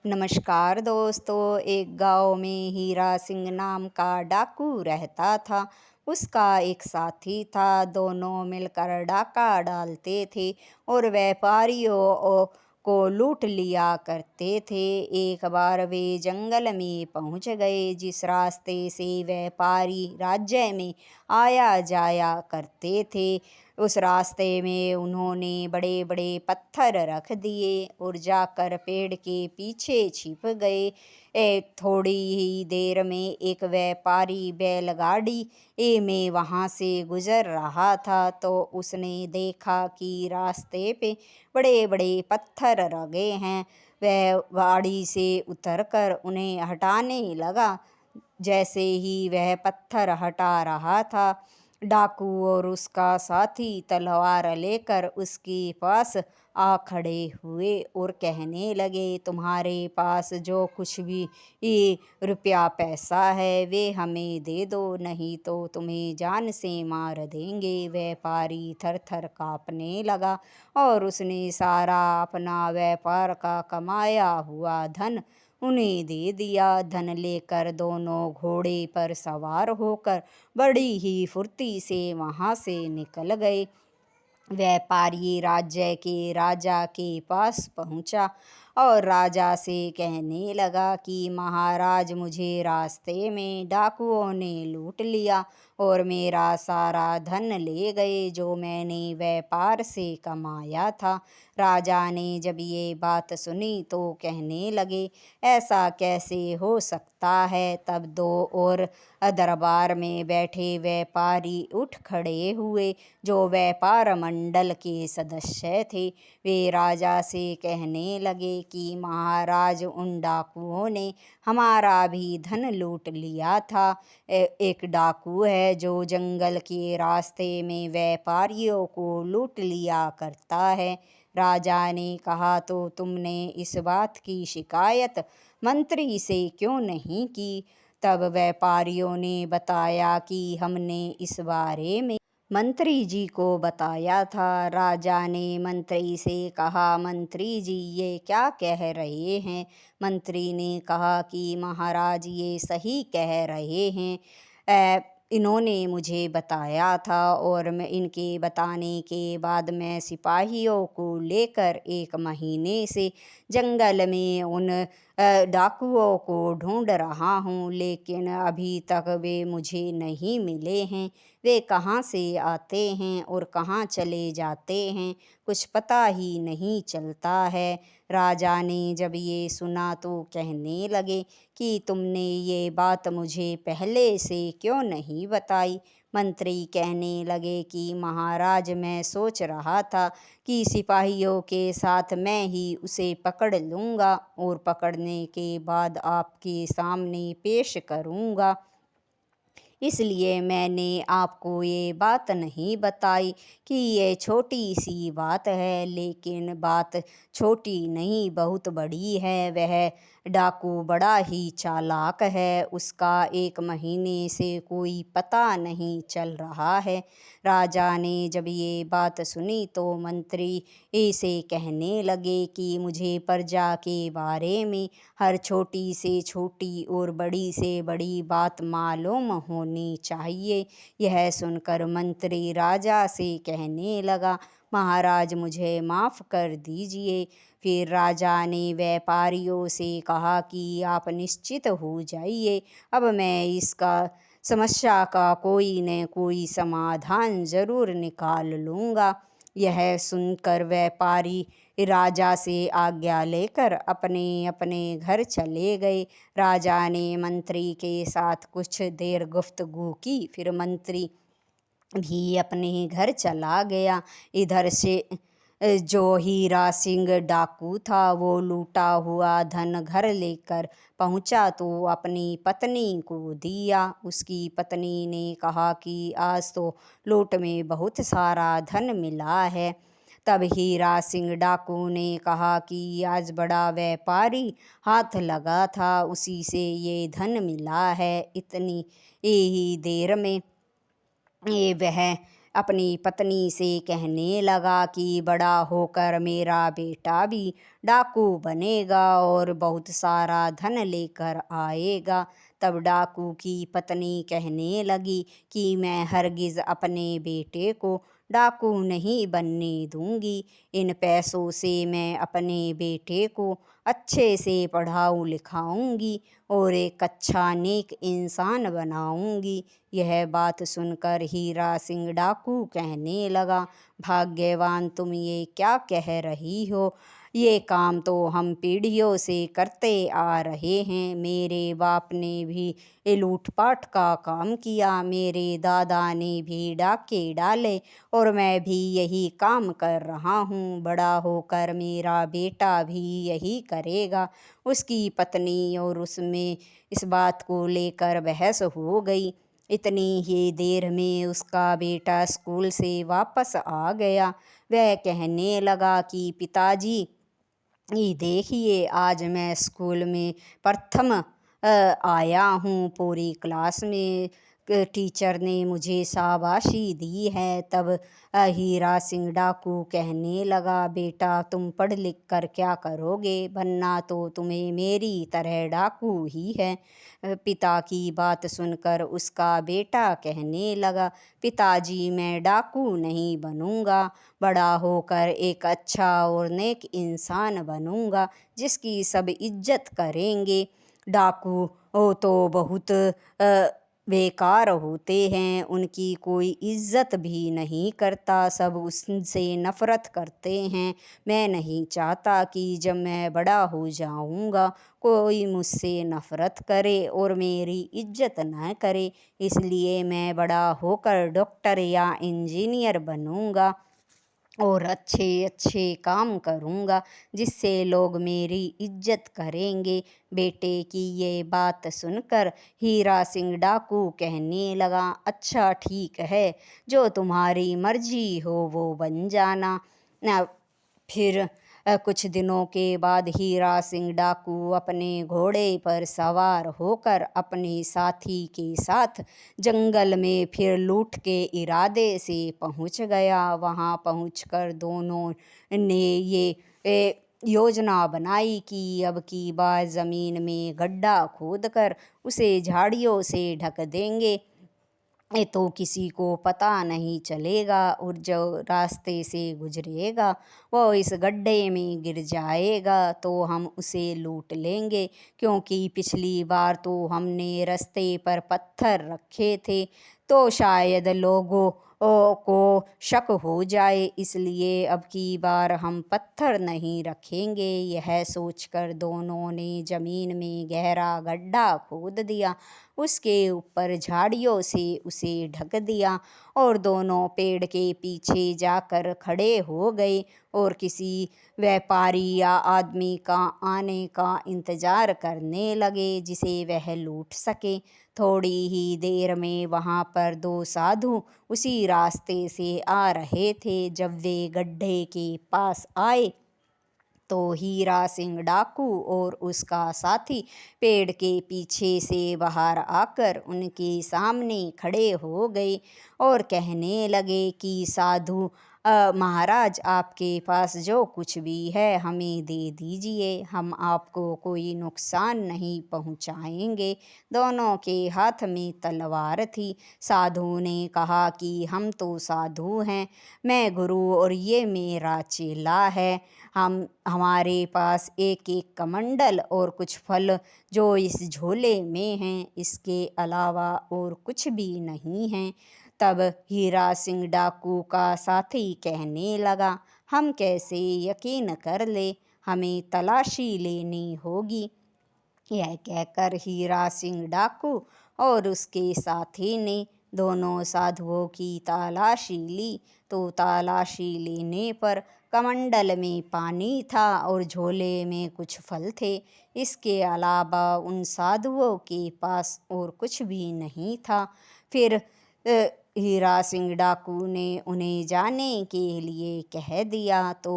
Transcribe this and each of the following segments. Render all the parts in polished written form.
नमस्कार दोस्तों। एक गांव में हीरा सिंह नाम का डाकू रहता था। उसका एक साथी था। दोनों मिलकर डाका डालते थे और व्यापारियों को लूट लिया करते थे। एक बार वे जंगल में पहुंच गए जिस रास्ते से व्यापारी राज्य में आया जाया करते थे। उस रास्ते में उन्होंने बड़े बड़े पत्थर रख दिए और जाकर पेड़ के पीछे छिप गए। थोड़ी ही देर में एक व्यापारी बैलगाड़ी में वहाँ से गुजर रहा था तो उसने देखा कि रास्ते पे बड़े बड़े पत्थर लगे हैं। वह गाड़ी से उतरकर उन्हें हटाने लगा। जैसे ही वह पत्थर हटा रहा था, डाकू और उसका साथी तलवार लेकर उसके पास आ खड़े हुए और कहने लगे, तुम्हारे पास जो कुछ भी ये रुपया पैसा है वे हमें दे दो, नहीं तो तुम्हें जान से मार देंगे। व्यापारी थर थर कांपने लगा और उसने सारा अपना व्यापार का कमाया हुआ धन उन्हें दे दिया। धन लेकर दोनों घोड़े पर सवार होकर बड़ी ही फुर्ती से वहाँ से निकल गए। व्यापारी राज्य के राजा के पास पहुंचा और राजा से कहने लगा कि महाराज, मुझे रास्ते में डाकुओं ने लूट लिया और मेरा सारा धन ले गए जो मैंने व्यापार से कमाया था। राजा ने जब ये बात सुनी तो कहने लगे, ऐसा कैसे हो सकता है। तब दो और दरबार में बैठे व्यापारी उठ खड़े हुए जो व्यापार मंडल के सदस्य थे। वे राजा से कहने लगे कि महाराज, उन डाकुओं ने हमारा भी धन लूट लिया था। एक डाकू है जो जंगल के रास्ते में व्यापारियों को लूट लिया करता है। राजा ने कहा, तो तुमने इस बात की शिकायत मंत्री से क्यों नहीं की। तब व्यापारियों ने बताया कि हमने इस बारे में मंत्री जी को बताया था। राजा ने मंत्री से कहा, मंत्री जी ये क्या कह रहे हैं। मंत्री ने कहा कि महाराज ये सही कह रहे हैं। इन्होंने मुझे बताया था और मैं इनके बताने के बाद मैं सिपाहियों को लेकर 1 महीने से जंगल में उन डाकुओं को ढूंढ रहा हूँ, लेकिन अभी तक वे मुझे नहीं मिले हैं। वे कहाँ से आते हैं और कहाँ चले जाते हैं, कुछ पता ही नहीं चलता है। राजा ने जब ये सुना तो कहने लगे कि तुमने ये बात मुझे पहले से क्यों नहीं बताई। मंत्री कहने लगे कि महाराज, मैं सोच रहा था कि सिपाहियों के साथ मैं ही उसे पकड़ लूँगा और पकड़ने के बाद आपके सामने पेश करूँगा, इसलिए मैंने आपको ये बात नहीं बताई कि ये छोटी सी बात है। लेकिन बात छोटी नहीं, बहुत बड़ी है। वह डाकू बड़ा ही चालाक है। उसका 1 महीने से कोई पता नहीं चल रहा है। राजा ने जब ये बात सुनी तो मंत्री से कहने लगे कि मुझे प्रजा के बारे में हर छोटी से छोटी और बड़ी से बड़ी बात मालूम होनी चाहिए। यह सुनकर मंत्री राजा से कहने लगा, महाराज मुझे माफ़ कर दीजिए। फिर राजा ने व्यापारियों से कहा कि आप निश्चित हो जाइए, अब मैं इसका समस्या का कोई न कोई समाधान ज़रूर निकाल लूँगा। यह सुनकर व्यापारी राजा से आज्ञा लेकर अपने अपने घर चले गए। राजा ने मंत्री के साथ कुछ देर गुफ्तगू की, फिर मंत्री भी अपने घर चला गया। इधर से जो हीरा सिंह डाकू था वो लूटा हुआ धन घर लेकर पहुंचा तो अपनी पत्नी को दिया। उसकी पत्नी ने कहा कि आज तो लूट में बहुत सारा धन मिला है। तब हीरा सिंह डाकू ने कहा कि आज बड़ा व्यापारी हाथ लगा था, उसी से ये धन मिला है। इतनी ही देर में ये वह अपनी पत्नी से कहने लगा कि बड़ा होकर मेरा बेटा भी डाकू बनेगा और बहुत सारा धन लेकर आएगा। तब डाकू की पत्नी कहने लगी कि मैं हरगिज़ अपने बेटे को डाकू नहीं बनने दूंगी। इन पैसों से मैं अपने बेटे को अच्छे से पढ़ाऊँ लिखाऊंगी और एक अच्छा नेक इंसान बनाऊंगी। यह बात सुनकर हीरा सिंह डाकू कहने लगा, भाग्यवान तुम ये क्या कह रही हो? ये काम तो हम पीढ़ियों से करते आ रहे हैं। मेरे बाप ने भी ये लूटपाट का काम किया, मेरे दादा ने भी डाके डाले और मैं भी यही काम कर रहा हूँ। बड़ा होकर मेरा बेटा भी यही करेगा। उसकी पत्नी और उसमें इस बात को लेकर बहस हो गई। इतनी ही देर में उसका बेटा स्कूल से वापस आ गया। वह कहने लगा कि पिताजी, ये देखिए आज मैं स्कूल में प्रथम आया हूँ। पूरी क्लास में टीचर ने मुझे शाबाशी दी है। तब हीरा सिंह डाकू कहने लगा, बेटा तुम पढ़ लिख कर क्या करोगे? बनना तो तुम्हें मेरी तरह डाकू ही है। पिता की बात सुनकर उसका बेटा कहने लगा, पिताजी मैं डाकू नहीं बनूंगा, बड़ा होकर एक अच्छा और नेक इंसान बनूंगा जिसकी सब इज्जत करेंगे। डाकू वो तो बहुत बेकार होते हैं, उनकी कोई इज्जत भी नहीं करता, सब उनसे नफ़रत करते हैं। मैं नहीं चाहता कि जब मैं बड़ा हो जाऊंगा कोई मुझसे नफ़रत करे और मेरी इज्जत न करे। इसलिए मैं बड़ा होकर डॉक्टर या इंजीनियर बनूंगा और अच्छे अच्छे काम करूँगा जिससे लोग मेरी इज्जत करेंगे। बेटे की ये बात सुनकर हीरा सिंह डाकू कहने लगा, अच्छा ठीक है, जो तुम्हारी मर्जी हो वो बन जाना। फिर कुछ दिनों के बाद हीरा सिंह डाकू अपने घोड़े पर सवार होकर अपने साथी के साथ जंगल में फिर लूट के इरादे से पहुंच गया। वहां पहुंचकर दोनों ने योजना बनाई कि अब की बार ज़मीन में गड्ढा खोदकर उसे झाड़ियों से ढक देंगे, ये तो किसी को पता नहीं चलेगा और जो रास्ते से गुजरेगा वो इस गड्ढे में गिर जाएगा तो हम उसे लूट लेंगे। क्योंकि पिछली बार तो हमने रास्ते पर पत्थर रखे थे तो शायद लोगों को शक हो जाए, इसलिए अब की बार हम पत्थर नहीं रखेंगे। यह सोचकर दोनों ने ज़मीन में गहरा गड्ढा खोद दिया, उसके ऊपर झाड़ियों से उसे ढक दिया और दोनों पेड़ के पीछे जाकर खड़े हो गए और किसी व्यापारी या आदमी का आने का इंतज़ार करने लगे जिसे वह लूट सके। थोड़ी ही देर में वहाँ पर दो साधु उसी रास्ते से आ रहे थे। जब वे गड्ढे के पास आए तो हीरा सिंह डाकू और उसका साथी पेड़ के पीछे से बाहर आकर उनके सामने खड़े हो गए और कहने लगे कि साधु महाराज, आपके पास जो कुछ भी है हमें दे दीजिए, हम आपको कोई नुकसान नहीं पहुंचाएंगे। दोनों के हाथ में तलवार थी। साधु ने कहा कि हम तो साधु हैं, मैं गुरु और ये मेरा चेला है। हमारे पास एक एक कमंडल और कुछ फल जो इस झोले में हैं, इसके अलावा और कुछ भी नहीं है। तब हीरा सिंह डाकू का साथी कहने लगा, हम कैसे यकीन कर ले, हमें तलाशी लेनी होगी। यह कहकर हीरा सिंह डाकू और उसके साथी ने दोनों साधुओं की तलाशी ली तो तलाशी लेने पर कमंडल में पानी था और झोले में कुछ फल थे। इसके अलावा उन साधुओं के पास और कुछ भी नहीं था। फिर हीरा सिंह डाकू ने उन्हें जाने के लिए कह दिया तो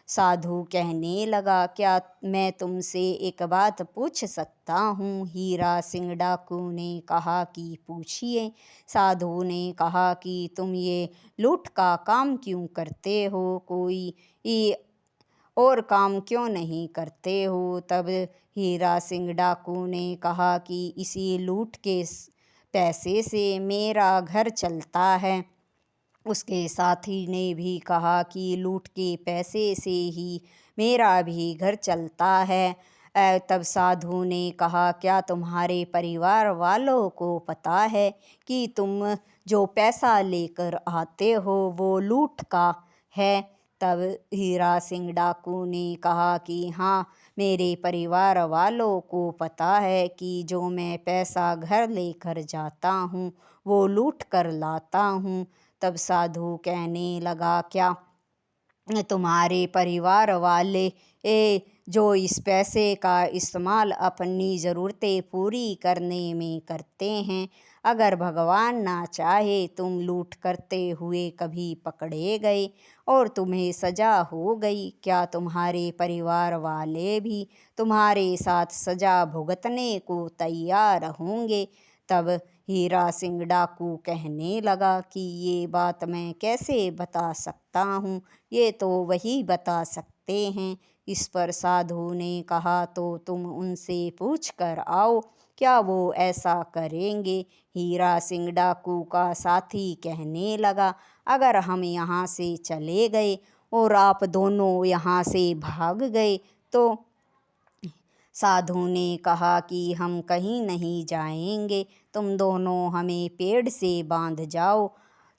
साधु कहने लगा, क्या मैं तुमसे एक बात पूछ सकता हूँ? हीरा सिंह डाकू ने कहा कि पूछिए। साधु ने कहा कि तुम ये लूट का काम क्यों करते हो, कोई और काम क्यों नहीं करते हो? तब हीरा सिंह डाकू ने कहा कि इसी लूट के पैसे से मेरा घर चलता है। उसके साथी ने भी कहा कि लूट के पैसे से ही मेरा भी घर चलता है। तब साधु ने कहा, क्या तुम्हारे परिवार वालों को पता है कि तुम जो पैसा लेकर आते हो वो लूट का है? तब हीरा सिंह डाकू ने कहा कि हाँ, मेरे परिवार वालों को पता है कि जो मैं पैसा घर लेकर जाता हूँ वो लूट कर लाता हूँ। तब साधु कहने लगा, क्या तुम्हारे परिवार वाले जो इस पैसे का इस्तेमाल अपनी ज़रूरतें पूरी करने में करते हैं, अगर भगवान ना चाहे तुम लूट करते हुए कभी पकड़े गए और तुम्हें सज़ा हो गई, क्या तुम्हारे परिवार वाले भी तुम्हारे साथ सज़ा भुगतने को तैयार होंगे? तब हीरा सिंह डाकू कहने लगा कि ये बात मैं कैसे बता सकता हूँ, ये तो वही बता सकते हैं। इस पर साधु ने कहा, तो तुम उनसे पूछ कर आओ, क्या वो ऐसा करेंगे? हीरा सिंह डाकू का साथी कहने लगा, अगर हम यहाँ से चले गए और आप दोनों यहाँ से भाग गए तो? साधु ने कहा कि हम कहीं नहीं जाएंगे, तुम दोनों हमें पेड़ से बांध जाओ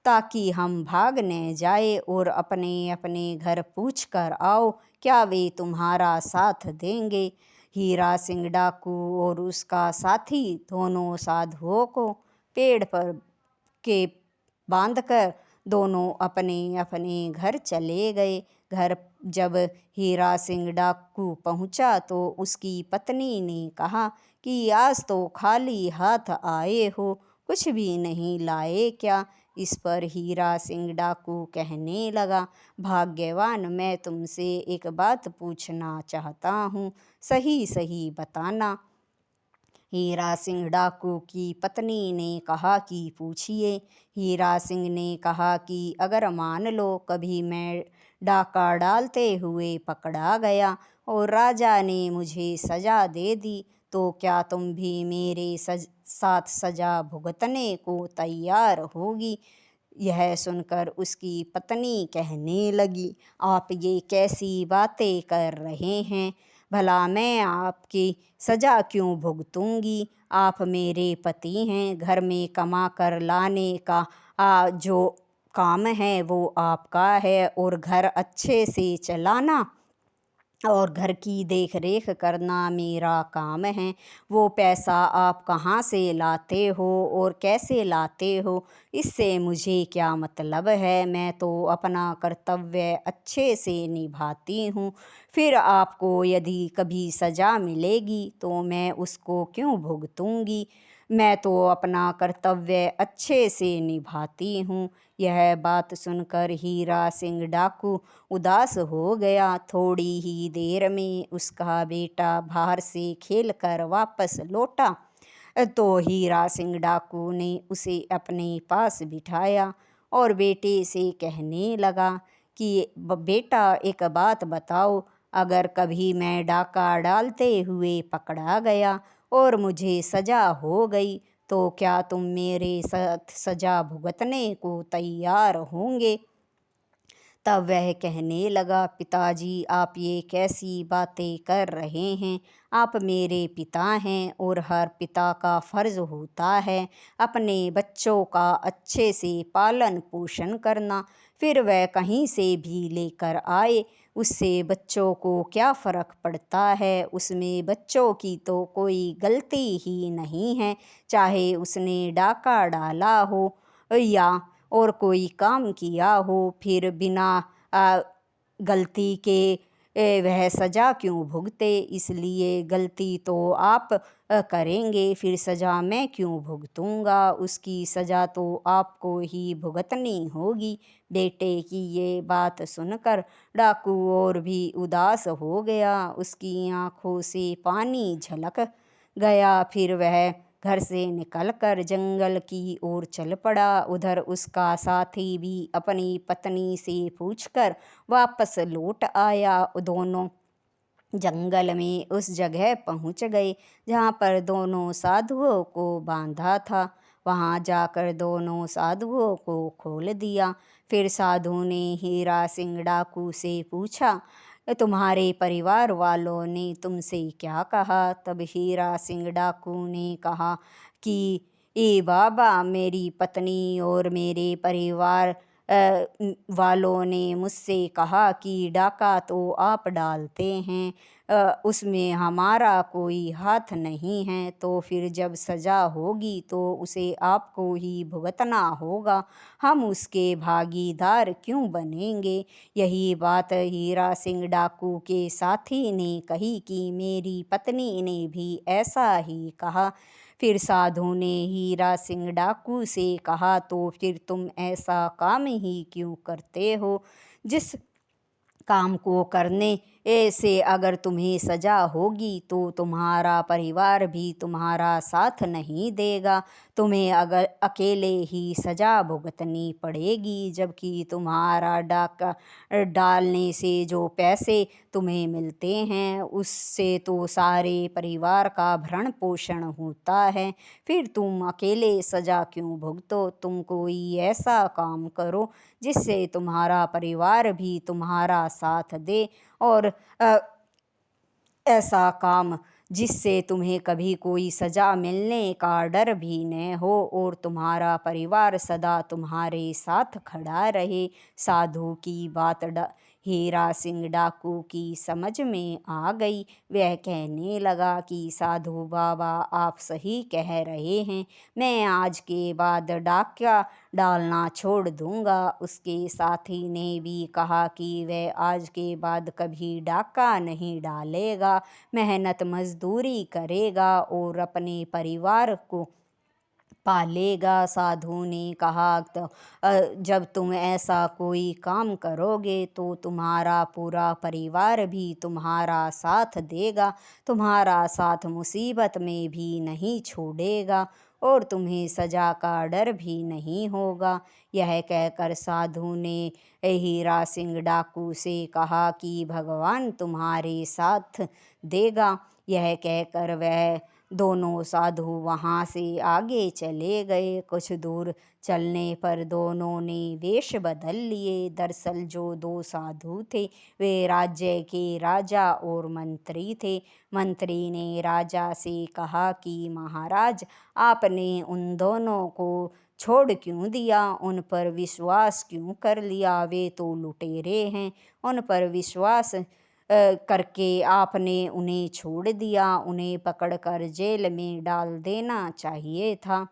ताकि हम भाग न जाए और अपने अपने घर पूछ कर आओ, क्या वे तुम्हारा साथ देंगे? हीरा सिंह डाकू और उसका साथी दोनों साधुओं को पेड़ पर के बांधकर दोनों अपने अपने घर चले गए। घर जब हीरा सिंह डाकू पहुंचा तो उसकी पत्नी ने कहा कि आज तो खाली हाथ आए हो, कुछ भी नहीं लाए क्या? इस पर हीरा सिंह डाकू कहने लगा, भाग्यवान, मैं तुमसे एक बात पूछना चाहता हूँ, सही सही बताना। हीरा सिंह डाकू की पत्नी ने कहा कि पूछिए। हीरा सिंह ने कहा कि अगर मान लो कभी मैं डाका डालते हुए पकड़ा गया और राजा ने मुझे सज़ा दे दी तो क्या तुम भी मेरे साथ सज़ा भुगतने को तैयार होगी? यह सुनकर उसकी पत्नी कहने लगी, आप ये कैसी बातें कर रहे हैं? भला मैं आपकी सज़ा क्यों भुगतूंगी? आप मेरे पति हैं, घर में कमा कर लाने का जो काम है वो आपका है और घर अच्छे से चलाना और घर की देख रेख करना मेरा काम है। वो पैसा आप कहाँ से लाते हो और कैसे लाते हो, इससे मुझे क्या मतलब है? मैं तो अपना कर्तव्य अच्छे से निभाती हूँ। फिर आपको यदि कभी सज़ा मिलेगी तो मैं उसको क्यों भुगतूंगी? मैं तो अपना कर्तव्य अच्छे से निभाती हूँ। यह बात सुनकर हीरा सिंह डाकू उदास हो गया। थोड़ी ही देर में उसका बेटा बाहर से खेल कर वापस लौटा तो हीरा सिंह डाकू ने उसे अपने पास बिठाया और बेटे से कहने लगा कि बेटा, एक बात बताओ, अगर कभी मैं डाका डालते हुए पकड़ा गया और मुझे सज़ा हो गई तो क्या तुम मेरे साथ सज़ा भुगतने को तैयार होंगे? तब वह कहने लगा, पिताजी, आप ये कैसी बातें कर रहे हैं? आप मेरे पिता हैं और हर पिता का फ़र्ज़ होता है अपने बच्चों का अच्छे से पालन पोषण करना। फिर वह कहीं से भी लेकर आए, उससे बच्चों को क्या फ़र्क पड़ता है? उसमें बच्चों की तो कोई गलती ही नहीं है, चाहे उसने डाका डाला हो या और कोई काम किया हो। फिर बिना गलती के वह सज़ा क्यों भुगते, इसलिए गलती तो आप करेंगे, फिर सज़ा मैं क्यों भुगतूंगा, उसकी सज़ा तो आपको ही भुगतनी होगी। बेटे की ये बात सुनकर डाकू और भी उदास हो गया, उसकी आंखों से पानी झलक गया। फिर वह घर से निकलकर जंगल की ओर चल पड़ा। उधर उसका साथी भी अपनी पत्नी से पूछकर वापस लौट आया। दोनों जंगल में उस जगह पहुंच गए जहाँ पर दोनों साधुओं को बांधा था। वहाँ जाकर दोनों साधुओं को खोल दिया। फिर साधु ने हीरा सिंह डाकू से पूछा, तुम्हारे परिवार वालों ने तुमसे क्या कहा? तब हीरा सिंह डाकू ने कहा कि ए बाबा, मेरी पत्नी और मेरे परिवार वालों ने मुझसे कहा कि डाका तो आप डालते हैं, उसमें हमारा कोई हाथ नहीं है, तो फिर जब सज़ा होगी तो उसे आपको ही भुगतना होगा, हम उसके भागीदार क्यों बनेंगे? यही बात हीरा सिंह डाकू के साथी ने कही कि मेरी पत्नी ने भी ऐसा ही कहा। फिर साधु ने हीरा सिंह डाकू से कहा, तो फिर तुम ऐसा काम ही क्यों करते हो जिस काम को करने से अगर तुम्हें सजा होगी तो तुम्हारा परिवार भी तुम्हारा साथ नहीं देगा, तुम्हें अगर अकेले ही सजा भुगतनी पड़ेगी, जबकि तुम्हारा डाका डालने से जो पैसे तुम्हें मिलते हैं उससे तो सारे परिवार का भरण पोषण होता है। फिर तुम अकेले सजा क्यों भुगतो? तुम कोई ऐसा काम करो जिससे तुम्हारा परिवार भी तुम्हारा साथ दे, और ऐसा काम जिससे तुम्हें कभी कोई सज़ा मिलने का डर भी न हो और तुम्हारा परिवार सदा तुम्हारे साथ खड़ा रहे। साधु की बात हीरा सिंह डाकू की समझ में आ गई। वह कहने लगा कि साधु बाबा, आप सही कह रहे हैं, मैं आज के बाद डाका डालना छोड़ दूंगा। उसके साथी ने भी कहा कि वह आज के बाद कभी डाका नहीं डालेगा, मेहनत मजदूरी करेगा और अपने परिवार को पालेगा। साधु ने कहा, तो जब तुम ऐसा कोई काम करोगे तो तुम्हारा पूरा परिवार भी तुम्हारा साथ देगा, तुम्हारा साथ मुसीबत में भी नहीं छोड़ेगा और तुम्हें सजा का डर भी नहीं होगा। यह कहकर साधु ने हीरा सिंह डाकू से कहा कि भगवान तुम्हारे साथ देगा। यह कहकर वह दोनों साधु वहाँ से आगे चले गए। कुछ दूर चलने पर दोनों ने वेश बदल लिए। दरअसल जो दो साधु थे वे राज्य के राजा और मंत्री थे। मंत्री ने राजा से कहा कि महाराज, आपने उन दोनों को छोड़ क्यों दिया? उन पर विश्वास क्यों कर लिया? वे तो लुटेरे हैं, उन पर विश्वास करके आपने उन्हें छोड़ दिया। उन्हें पकड़कर जेल में डाल देना चाहिए था,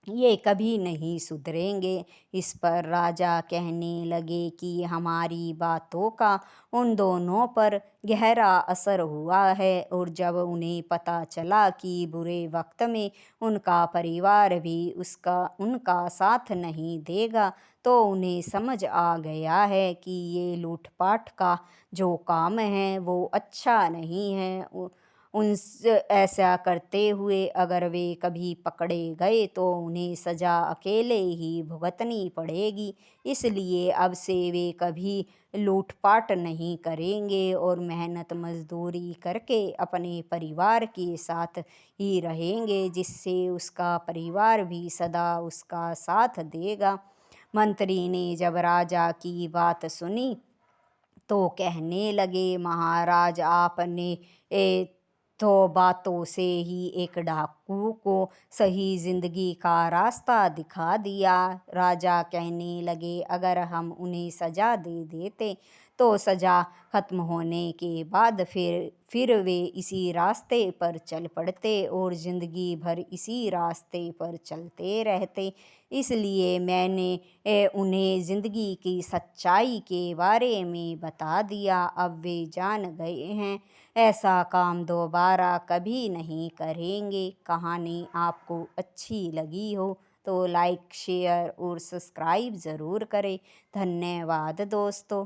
ये कभी नहीं सुधरेंगे। इस पर राजा कहने लगे कि हमारी बातों का उन दोनों पर गहरा असर हुआ है और जब उन्हें पता चला कि बुरे वक्त में उनका परिवार भी उनका साथ नहीं देगा, तो उन्हें समझ आ गया है कि ये लूटपाट का जो काम है वो अच्छा नहीं है। उन ऐसा करते हुए अगर वे कभी पकड़े गए तो उन्हें सज़ा अकेले ही भुगतनी पड़ेगी, इसलिए अब से वे कभी लूटपाट नहीं करेंगे और मेहनत मजदूरी करके अपने परिवार के साथ ही रहेंगे, जिससे उसका परिवार भी सदा उसका साथ देगा। मंत्री ने जब राजा की बात सुनी तो कहने लगे, महाराज, आपने तो बातों से ही एक डाकू को सही जिंदगी का रास्ता दिखा दिया। राजा कहने लगे, अगर हम उन्हें सजा दे देते तो सजा खत्म होने के बाद फिर वे इसी रास्ते पर चल पड़ते और जिंदगी भर इसी रास्ते पर चलते रहते। इसलिए मैंने उन्हें जिंदगी की सच्चाई के बारे में बता दिया। अब वे जान गए हैं, ऐसा काम दोबारा कभी नहीं करेंगे। कहानी आपको अच्छी लगी हो तो लाइक, शेयर और सब्सक्राइब ज़रूर करें। धन्यवाद दोस्तों।